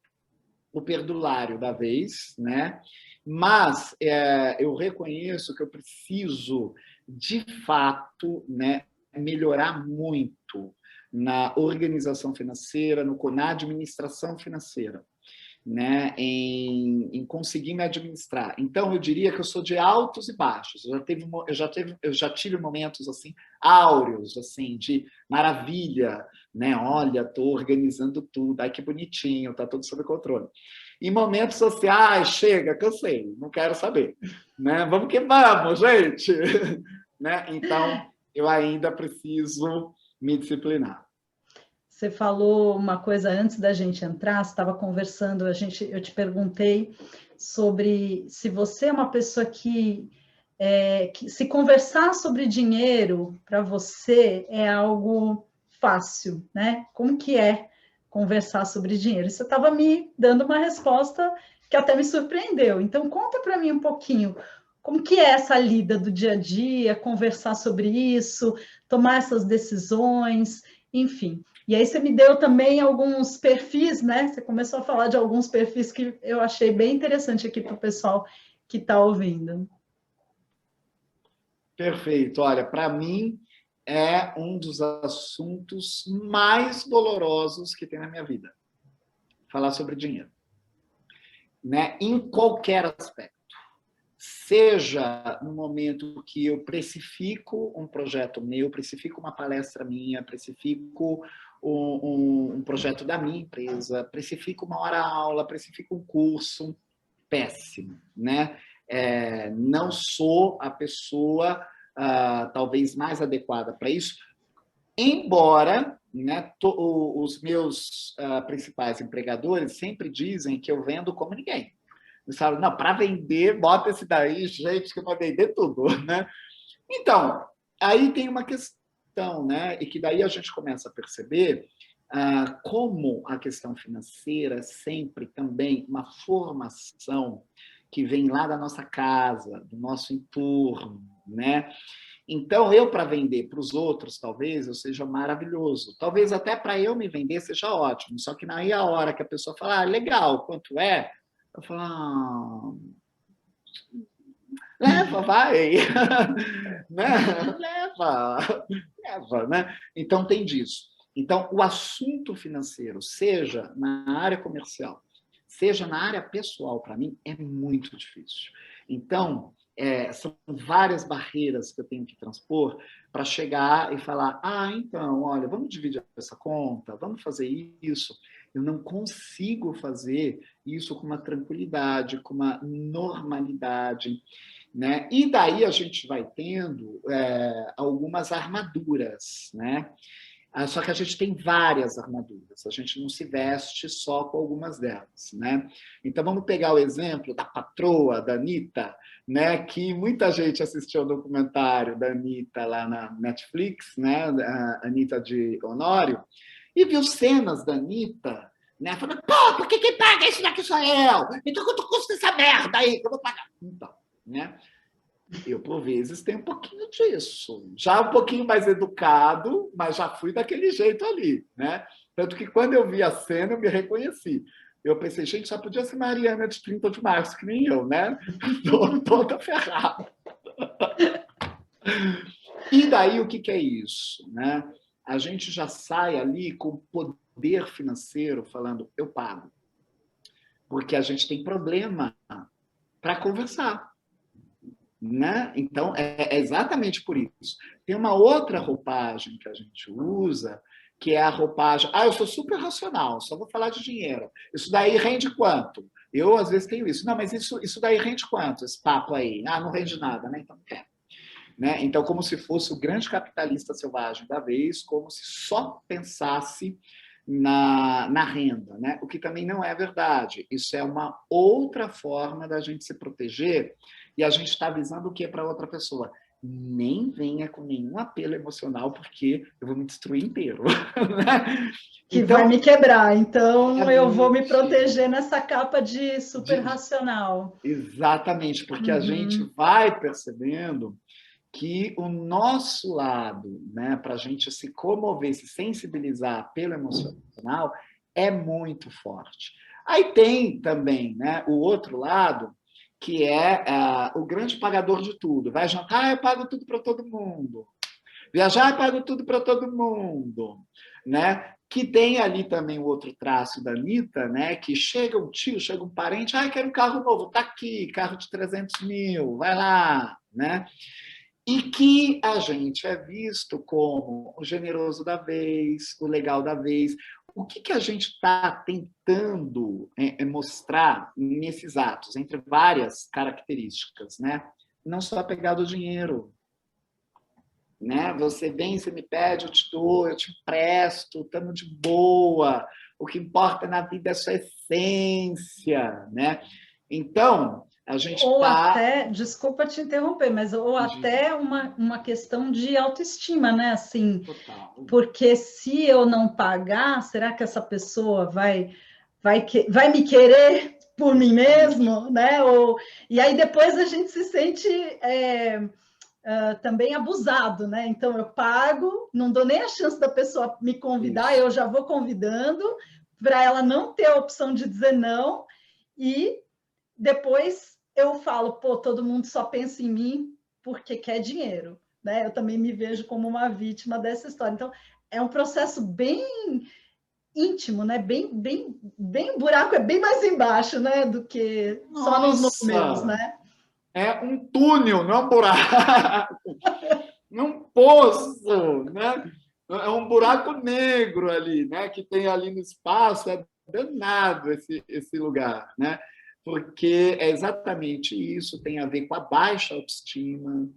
o perdulário da vez, né? Mas eu reconheço que eu preciso, de fato, né, melhorar muito na organização financeira, na administração financeira, né, em conseguir me administrar. Então, eu diria que eu sou de altos e baixos. Eu já tive momentos assim áureos, assim, de maravilha, né? Olha, estou organizando tudo, ai que bonitinho, está tudo sob controle. E momentos sociais, chega, cansei, não quero saber, né? Vamos que vamos, gente, né? Então, eu ainda preciso me disciplinar. Você falou uma coisa antes da gente entrar, você estava conversando, eu te perguntei sobre se você é uma pessoa que se conversar sobre dinheiro para você é algo fácil, né? Como que é conversar sobre dinheiro? Você estava me dando uma resposta que até me surpreendeu. Então, conta para mim um pouquinho como que é essa lida do dia a dia, conversar sobre isso, tomar essas decisões, enfim. E aí você me deu também alguns perfis, né? Você começou a falar de alguns perfis que eu achei bem interessante aqui para o pessoal que está ouvindo. Perfeito. Olha, para mim é um dos assuntos mais dolorosos que tem na minha vida. Falar sobre dinheiro, né? Em qualquer aspecto. Seja no momento que eu precifico um projeto meu, precifico uma palestra minha, precifico um projeto da minha empresa, precifico uma hora-aula, precifico um curso, péssimo, né? Não sou a pessoa talvez mais adequada para isso, embora, né, os meus principais empregadores sempre dizem que eu vendo como ninguém. Eles falam, não, para vender, bota esse daí, gente, que vai vender tudo, né? Então, aí tem uma questão, né? E que daí a gente começa a perceber como a questão financeira é sempre também uma formação que vem lá da nossa casa, do nosso entorno, né? Então, eu, para vender para os outros, talvez eu seja maravilhoso. Talvez até para eu me vender seja ótimo. Só que aí a hora que a pessoa fala, legal, quanto é? Eu falo, leva, vai. Né? Leva, né? Então, tem disso. Então, o assunto financeiro, seja na área comercial, seja na área pessoal, para mim, é muito difícil. Então, são várias barreiras que eu tenho que transpor para chegar e falar, então, olha, vamos dividir essa conta, vamos fazer isso. Eu não consigo fazer isso com uma tranquilidade, com uma normalidade, né? E daí a gente vai tendo algumas armaduras, né? Só que a gente tem várias armaduras, a gente não se veste só com algumas delas, né? Então vamos pegar o exemplo da patroa, da Anitta, né? Que muita gente assistiu ao documentário da Anitta lá na Netflix, né? A Anitta de Honório, e viu cenas da Anitta, né? Falando, pô, por que quem paga isso daqui sou eu? Então quanto custa essa merda aí que eu vou pagar? Então, né? Eu, por vezes, tenho um pouquinho disso. Já um pouquinho mais educado, mas já fui daquele jeito ali, né? Tanto que quando eu vi a cena, eu me reconheci. Eu pensei, gente, só podia ser Mariana de 30 de março, que nem eu, né? Toda ferrada. E daí, o que é isso, né? A gente já sai ali com poder financeiro falando, eu pago. Porque a gente tem problema para conversar. Né? Então, é exatamente por isso. Tem uma outra roupagem que a gente usa, que é a roupagem, eu sou super racional, só vou falar de dinheiro. Isso daí rende quanto? Eu, às vezes, tenho isso. Não, mas isso daí rende quanto, esse papo aí? Não rende nada, né? Então, né? Então, como se fosse o grande capitalista selvagem da vez, como se só pensasse na renda, né? O que também não é verdade. Isso é uma outra forma da gente se proteger e a gente está avisando o que para outra pessoa. Nem venha com nenhum apelo emocional, porque eu vou me destruir inteiro. Né? Que então, vai me quebrar, então eu vou me proteger nessa capa de super racional. Exatamente, porque a gente vai percebendo que o nosso lado, né, para a gente se comover, se sensibilizar pelo emocional, é muito forte. Aí tem também, né, o outro lado, que é o grande pagador de tudo. Vai jantar, eu pago tudo para todo mundo. Viajar, eu pago tudo para todo mundo. Né? Que tem ali também o outro traço da Anitta, né? Que chega um tio, chega um parente, quero um carro novo, tá aqui, carro de 300 mil, vai lá. Né? E que a gente é visto como o generoso da vez, o legal da vez. O que a gente está tentando mostrar nesses atos, entre várias características, né? Não só pegar do dinheiro, né? Você vem, você me pede, eu te dou, eu te empresto, estamos de boa. O que importa na vida é a sua essência, né? Então, a gente até, desculpa te interromper, mas até uma questão de autoestima, né? Assim, total. Porque se eu não pagar, será que essa pessoa vai me querer por mim mesmo, né? E aí depois a gente se sente também abusado, né? Então eu pago, não dou nem a chance da pessoa me convidar, eu já vou convidando para ela não ter a opção de dizer não, e depois eu falo, todo mundo só pensa em mim porque quer dinheiro, né? Eu também me vejo como uma vítima dessa história. Então, é um processo bem íntimo, né? Bem, o buraco é bem mais embaixo, né? Do que só nos números, né? É um túnel, não é um buraco. Não um poço, né? É um buraco negro ali, né? Que tem ali no espaço, é danado esse lugar, né? Porque é exatamente isso, tem a ver com a baixa autoestima,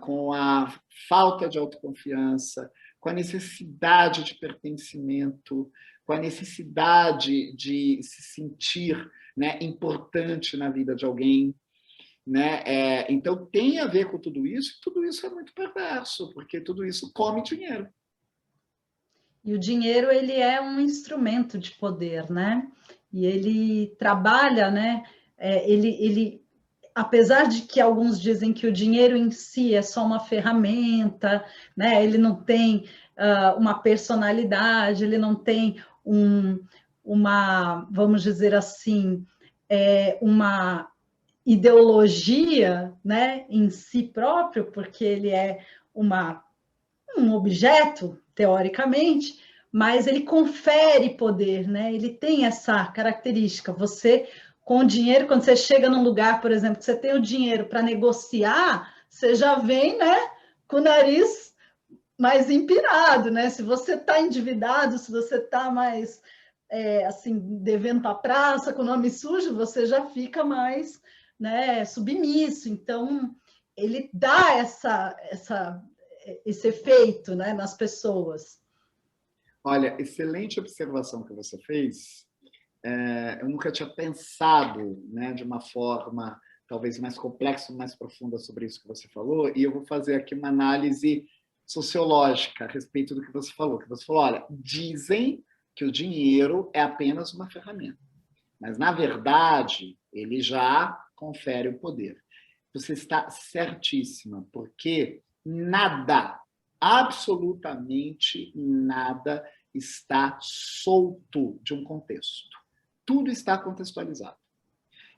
com a falta de autoconfiança, com a necessidade de pertencimento, com a necessidade de se sentir, né, importante na vida de alguém. Né? Então, tem a ver com tudo isso, e tudo isso é muito perverso, porque tudo isso come dinheiro. E o dinheiro, ele é um instrumento de poder, né? E ele trabalha, né? Ele, apesar de que alguns dizem que o dinheiro em si é só uma ferramenta, né? Ele não tem uma personalidade, ele não tem uma, vamos dizer assim, uma ideologia, né, em si próprio, porque ele é um objeto, teoricamente, mas ele confere poder, né? Ele tem essa característica. Você com o dinheiro, quando você chega num lugar, por exemplo, que você tem o dinheiro para negociar, você já vem, né, com o nariz mais empinado, né? Se você está endividado, se você está mais assim, devendo para a praça, com o nome sujo, você já fica mais, né, submisso. Então, ele dá esse efeito, né, nas pessoas. Olha, excelente observação que você fez. Eu nunca tinha pensado, né, de uma forma talvez mais complexa, mais profunda sobre isso que você falou, e eu vou fazer aqui uma análise sociológica a respeito do que você falou. Que você falou, olha, dizem que o dinheiro é apenas uma ferramenta, mas, na verdade, ele já confere o poder. Você está certíssima, porque nada, absolutamente nada, está solto de um contexto. Tudo está contextualizado.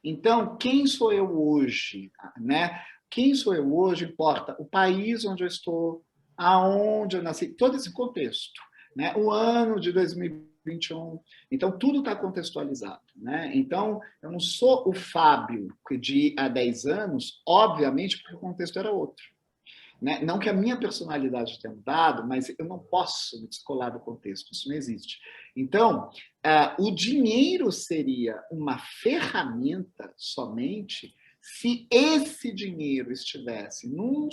Então, quem sou eu hoje, né? Quem sou eu hoje importa o país onde eu estou, aonde eu nasci, todo esse contexto, né? O ano de 2021. Então, tudo está contextualizado, né? Então, eu não sou o Fábio de há 10 anos, obviamente, porque o contexto era outro. Né? Não que a minha personalidade tenha mudado, mas eu não posso me descolar do contexto, isso não existe. Então, o dinheiro seria uma ferramenta somente se esse dinheiro estivesse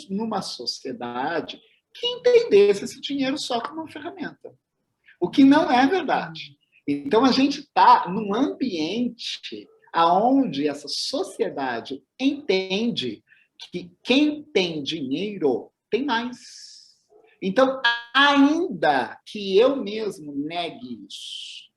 numa sociedade que entendesse esse dinheiro só como uma ferramenta, o que não é verdade. Então, a gente está num ambiente onde essa sociedade entende que quem tem dinheiro tem mais. Então, ainda que eu mesmo negue isso,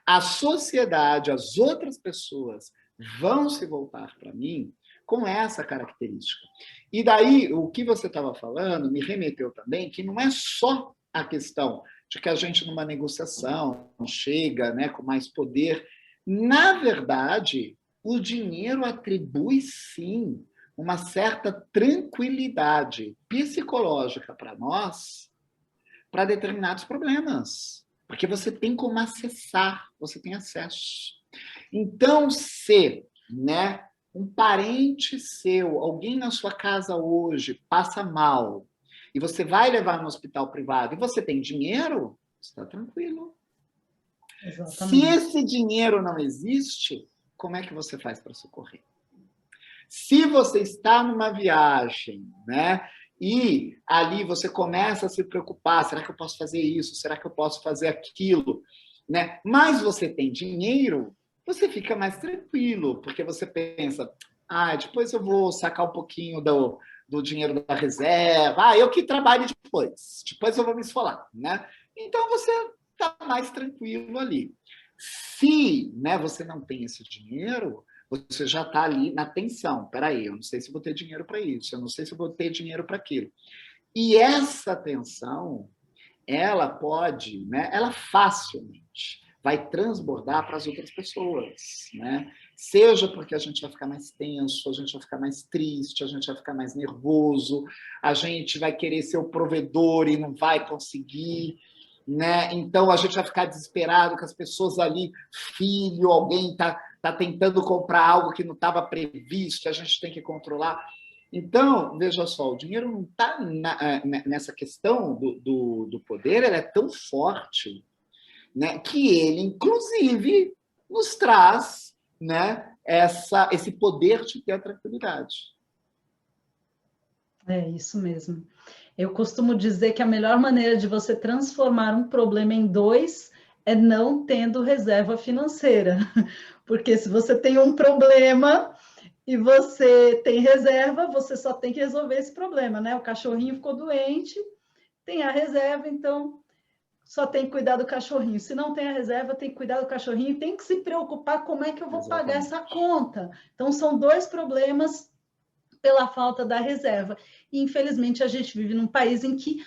a sociedade, as outras pessoas vão se voltar para mim com essa característica. E daí, o que você estava falando me remeteu também que não é só a questão de que a gente, numa negociação, chega, né, com mais poder. Na verdade, o dinheiro atribui, sim, uma certa tranquilidade psicológica para nós, para determinados problemas. Porque você tem como acessar, você tem acesso. Então, se, né, um parente seu, alguém na sua casa hoje, passa mal, e você vai levar no hospital privado, e você tem dinheiro, está tranquilo. Exatamente. Se esse dinheiro não existe, como é que você faz para socorrer? Se você está numa viagem, né, e ali você começa a se preocupar, será que eu posso fazer isso? Será que eu posso fazer aquilo? Né? Mas você tem dinheiro, você fica mais tranquilo, porque você pensa, depois eu vou sacar um pouquinho do dinheiro da reserva, eu que trabalho depois eu vou me esfolar, né? Então você está mais tranquilo ali. Se, né, você não tem esse dinheiro, você já está ali na tensão. Peraí, eu não sei se vou ter dinheiro para isso, eu não sei se vou ter dinheiro para aquilo. E essa tensão, ela pode, né, ela facilmente vai transbordar para as outras pessoas, né? Seja porque a gente vai ficar mais tenso, a gente vai ficar mais triste, a gente vai ficar mais nervoso, a gente vai querer ser o provedor e não vai conseguir, né? Então a gente vai ficar desesperado com as pessoas ali, filho, alguém está tentando comprar algo que não estava previsto, a gente tem que controlar. Então, veja só, o dinheiro não está nessa questão do poder, ele é tão forte, né, que ele, inclusive, nos traz, né, esse poder de ter a tranquilidade. É isso mesmo. Eu costumo dizer que a melhor maneira de você transformar um problema em dois é não tendo reserva financeira. Porque se você tem um problema e você tem reserva, você só tem que resolver esse problema, né? O cachorrinho ficou doente, tem a reserva, então só tem que cuidar do cachorrinho. Se não tem a reserva, tem que cuidar do cachorrinho e tem que se preocupar como é que eu vou pagar essa conta. Então, são dois problemas pela falta da reserva. E, infelizmente, a gente vive num país em que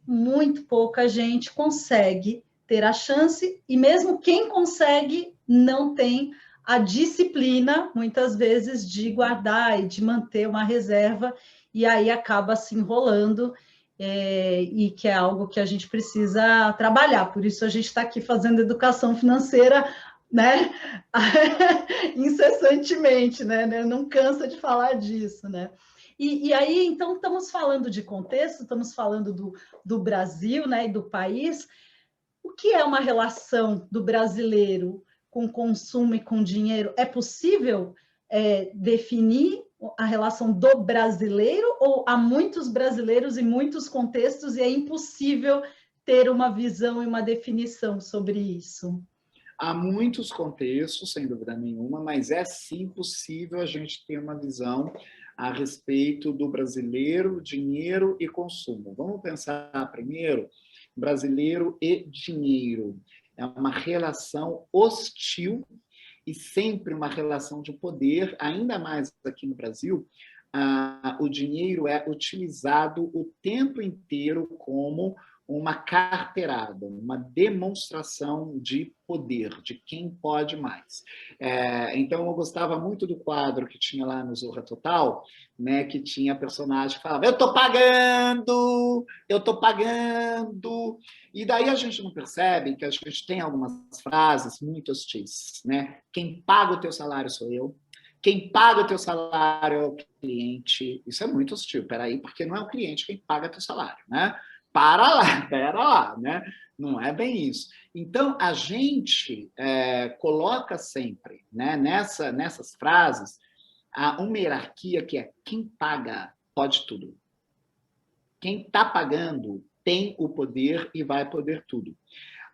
muito pouca gente consegue ter a chance, e mesmo quem consegue não tem a disciplina, muitas vezes, de guardar e de manter uma reserva, e aí acaba se enrolando, e que é algo que a gente precisa trabalhar. Por isso a gente está aqui fazendo educação financeira né? Incessantemente, né? Não cansa de falar disso, né? E aí, então, estamos falando de contexto, estamos falando do Brasil, né, e do país. O que é uma relação do brasileiro com consumo e com dinheiro? É possível definir a relação do brasileiro ou há muitos brasileiros em muitos contextos e é impossível ter uma visão e uma definição sobre isso? Há muitos contextos, sem dúvida nenhuma, mas é sim possível a gente ter uma visão a respeito do brasileiro, dinheiro e consumo. Vamos pensar primeiro brasileiro e dinheiro. É uma relação hostil e sempre uma relação de poder, ainda mais aqui no Brasil. O dinheiro é utilizado o tempo inteiro como uma carteirada, uma demonstração de poder, de quem pode mais. Então, eu gostava muito do quadro que tinha lá no Zorra Total, né, que tinha personagem que falava, eu estou pagando, e daí a gente não percebe que a gente tem algumas frases muito hostis, né? Quem paga o teu salário sou eu, quem paga o teu salário é o cliente. Isso é muito hostil, peraí, porque não é o cliente quem paga o teu salário, né? Pera lá, né? Não é bem isso. Então, a gente coloca sempre, né, nessas frases uma hierarquia que é quem paga pode tudo. Quem está pagando tem o poder e vai poder tudo.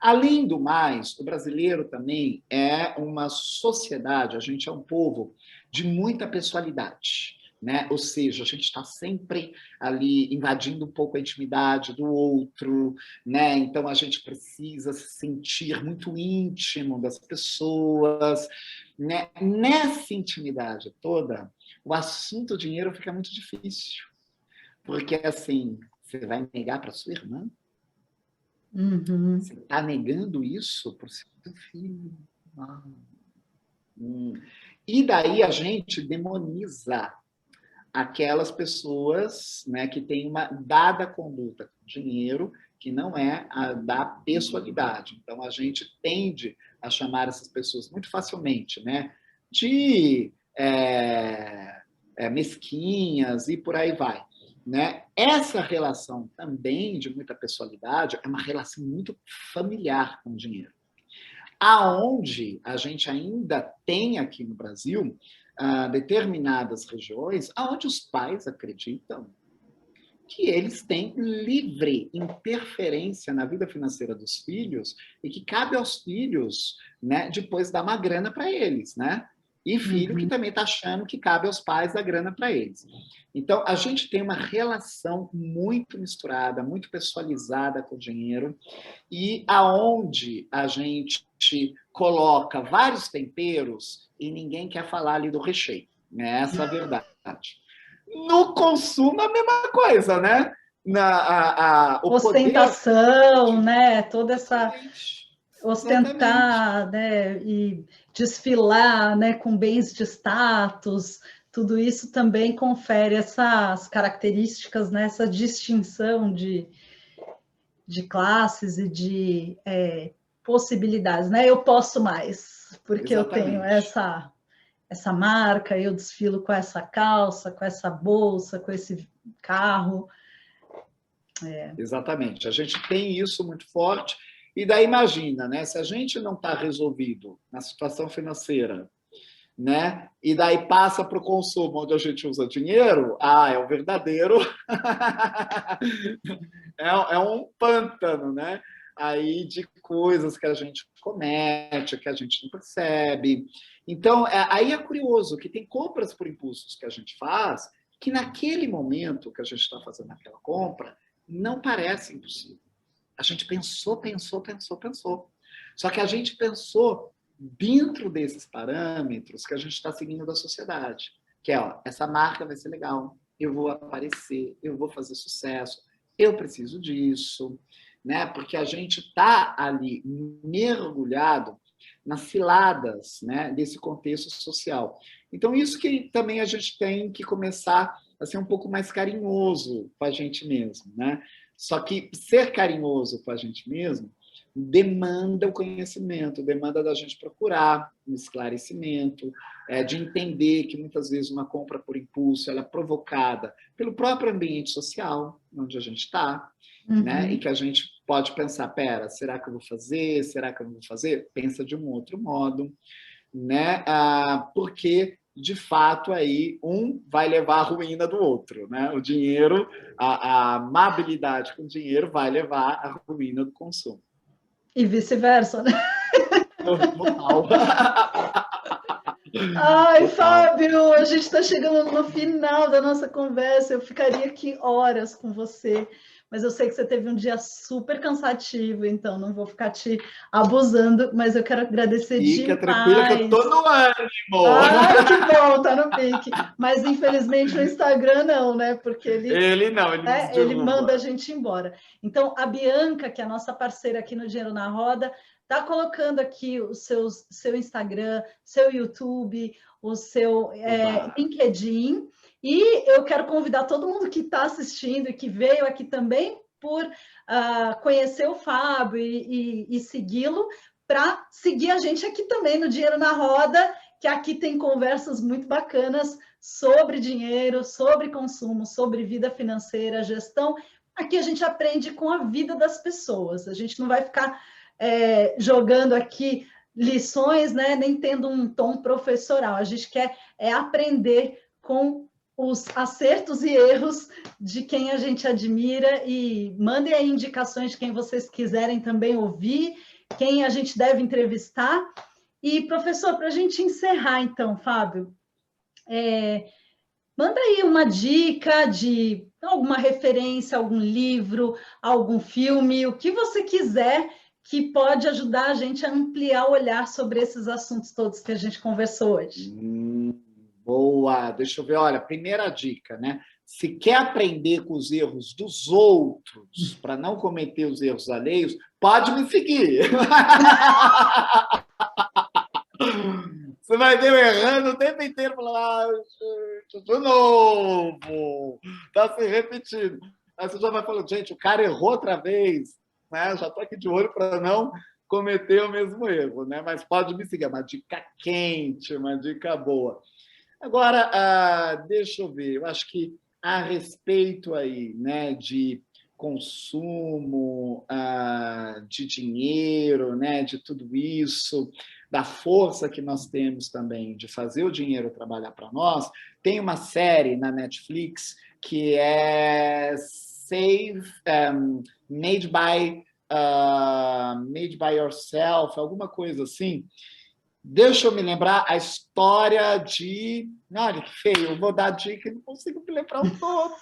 Além do mais, o brasileiro também é uma sociedade, a gente é um povo de muita pessoalidade, né? Ou seja, a gente está sempre ali invadindo um pouco a intimidade do outro, né? Então a gente precisa se sentir muito íntimo das pessoas, né? Nessa intimidade toda, o assunto dinheiro fica muito difícil, porque assim, você vai negar para sua irmã? Uhum. Você está negando isso para o seu filho? E daí a gente demoniza aquelas pessoas, né, que têm uma dada conduta com dinheiro, que não é a da pessoalidade. Então, a gente tende a chamar essas pessoas muito facilmente, né, de mesquinhas e por aí vai. Né? Essa relação também de muita pessoalidade é uma relação muito familiar com o dinheiro. Aonde a gente ainda tem aqui no Brasil determinadas regiões onde os pais acreditam que eles têm livre interferência na vida financeira dos filhos e que cabe aos filhos, né, depois dar uma grana para eles, né? E filho que também está achando que cabe aos pais dar grana para eles. Então, a gente tem uma relação muito misturada, muito pessoalizada com o dinheiro, e aonde a gente coloca vários temperos e ninguém quer falar ali do recheio. Essa é a verdade. No consumo, a mesma coisa, né? O ostentação, poder... né? Toda essa ostentar, exatamente, né? E desfilar, né? Com bens de status, tudo isso também confere essas características, né? Essa distinção de classes e de possibilidades, né? Eu posso mais, porque exatamente. Eu tenho essa marca, eu desfilo com essa calça, com essa bolsa, com esse carro. Exatamente, a gente tem isso muito forte, e daí imagina, né? Se a gente não está resolvido na situação financeira, né? E daí passa para o consumo, onde a gente usa dinheiro, é o verdadeiro... é um pântano, né? Aí de coisas que a gente comete, que a gente não percebe. Então, aí é curioso que tem compras por impulsos que a gente faz, que naquele momento que a gente está fazendo aquela compra, não parece impossível. A gente pensou. Só que a gente pensou dentro desses parâmetros que a gente está seguindo da sociedade. Que é, essa marca vai ser legal, eu vou aparecer, eu vou fazer sucesso, eu preciso disso, né? Porque a gente está ali mergulhado nas ciladas, né, desse contexto social. Então, isso que também a gente tem que começar a ser um pouco mais carinhoso com a gente mesmo, né? Só que ser carinhoso com a gente mesmo demanda o conhecimento, demanda da gente procurar um esclarecimento, de entender que muitas vezes uma compra por impulso ela é provocada pelo próprio ambiente social onde a gente está, né? E que a gente pode pensar, pera, será que eu vou fazer? Será que eu não vou fazer? Pensa de um outro modo, né? Porque de fato aí um vai levar à ruína do outro, né? O dinheiro, a amabilidade com o dinheiro vai levar à ruína do consumo. E vice-versa, né? Total. Ai, Fábio, a gente está chegando no final da nossa conversa. Eu ficaria aqui horas com você, mas eu sei que você teve um dia super cansativo, então não vou ficar te abusando, mas eu quero agradecer demais. Fica tranquila que eu tô no ânimo. Ah, que bom, tá no pique. Mas infelizmente no Instagram não, né? Porque ele não, ele manda a gente embora. Então, a Bianca, que é a nossa parceira aqui no Dinheiro na Roda, está colocando aqui o seu Instagram, seu YouTube, o seu LinkedIn. E eu quero convidar todo mundo que está assistindo e que veio aqui também por conhecer o Fábio e segui-lo, para seguir a gente aqui também no Dinheiro na Roda, que aqui tem conversas muito bacanas sobre dinheiro, sobre consumo, sobre vida financeira, gestão. Aqui a gente aprende com a vida das pessoas. A gente não vai ficar jogando aqui lições, né, nem tendo um tom professoral. A gente quer aprender com os acertos e erros de quem a gente admira, e mandem aí indicações de quem vocês quiserem também ouvir, quem a gente deve entrevistar. E, professor, para a gente encerrar, então, Fábio, manda aí uma dica de alguma referência, algum livro, algum filme, o que você quiser, que pode ajudar a gente a ampliar o olhar sobre esses assuntos todos que a gente conversou hoje. Boa! Deixa eu ver. Olha, primeira dica, né? Se quer aprender com os erros dos outros, para não cometer os erros alheios, pode me seguir. Você vai ver eu errando o tempo inteiro, falando, gente, de novo, está se repetindo. Aí você já vai falando, gente, o cara errou outra vez, né? Já estou aqui de olho para não cometer o mesmo erro, né? Mas pode me seguir, é uma dica quente, uma dica boa. Agora, deixa eu ver, eu acho que a respeito aí, né, de consumo, de dinheiro, né, de tudo isso, da força que nós temos também de fazer o dinheiro trabalhar para nós, tem uma série na Netflix que é Made by Yourself, alguma coisa assim. Deixa eu me lembrar a história de... Olha que feio, eu vou dar dica e não consigo me lembrar o nome.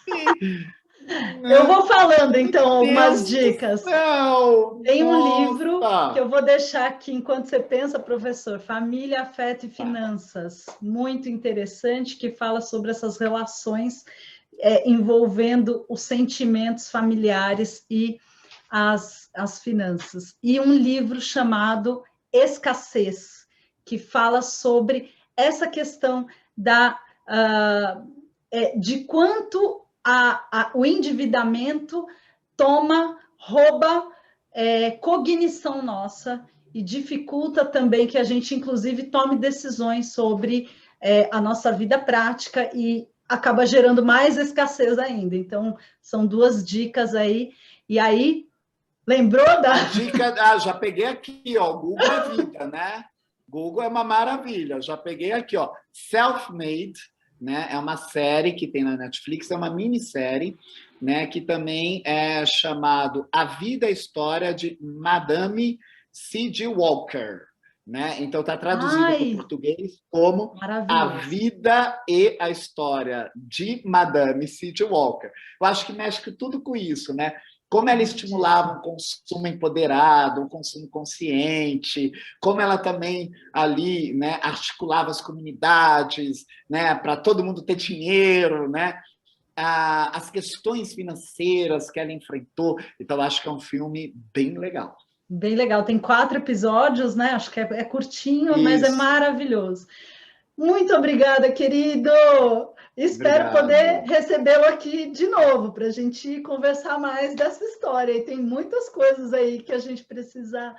Eu vou falando, então, algumas dicas. Tem um livro que eu vou deixar aqui enquanto você pensa, professor, Família, Afeto e Finanças. Muito interessante, que fala sobre essas relações envolvendo os sentimentos familiares e as finanças. E um livro chamado Escassez, que fala sobre essa questão de quanto o endividamento rouba cognição nossa e dificulta também que a gente, inclusive, tome decisões sobre a nossa vida prática e acaba gerando mais escassez ainda. Então, são duas dicas aí. E aí, lembrou da... A dica, já peguei aqui, ó, Google é vida, né? Google é uma maravilha. Já peguei aqui, ó, Self-Made, né? É uma série que tem na Netflix, é uma minissérie, né? Que também é chamado A Vida e a História de Madame C.G. Walker, né? Então está traduzido para o português como A Vida e a História de Madame C.G. Walker. Eu acho que mexe tudo com isso, né? Como ela estimulava um consumo empoderado, um consumo consciente, como ela também ali, né, articulava as comunidades, né, para todo mundo ter dinheiro, né, as questões financeiras que ela enfrentou. Então, acho que é um filme bem legal. Bem legal. Tem 4 episódios, né? Acho que é curtinho, mas é maravilhoso. Muito obrigada, querido! Espero Obrigado. poder recebê-lo aqui de novo, para a gente conversar mais dessa história. E tem muitas coisas aí que a gente precisa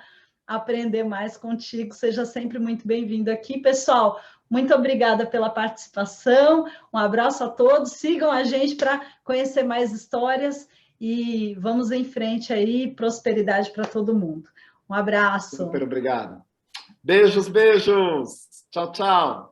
aprender mais contigo. Seja sempre muito bem-vindo aqui. Pessoal, muito obrigada pela participação. Um abraço a todos. Sigam a gente para conhecer mais histórias e vamos em frente aí. Prosperidade para todo mundo. Um abraço. Super obrigado. Beijos, beijos. Tchau, tchau.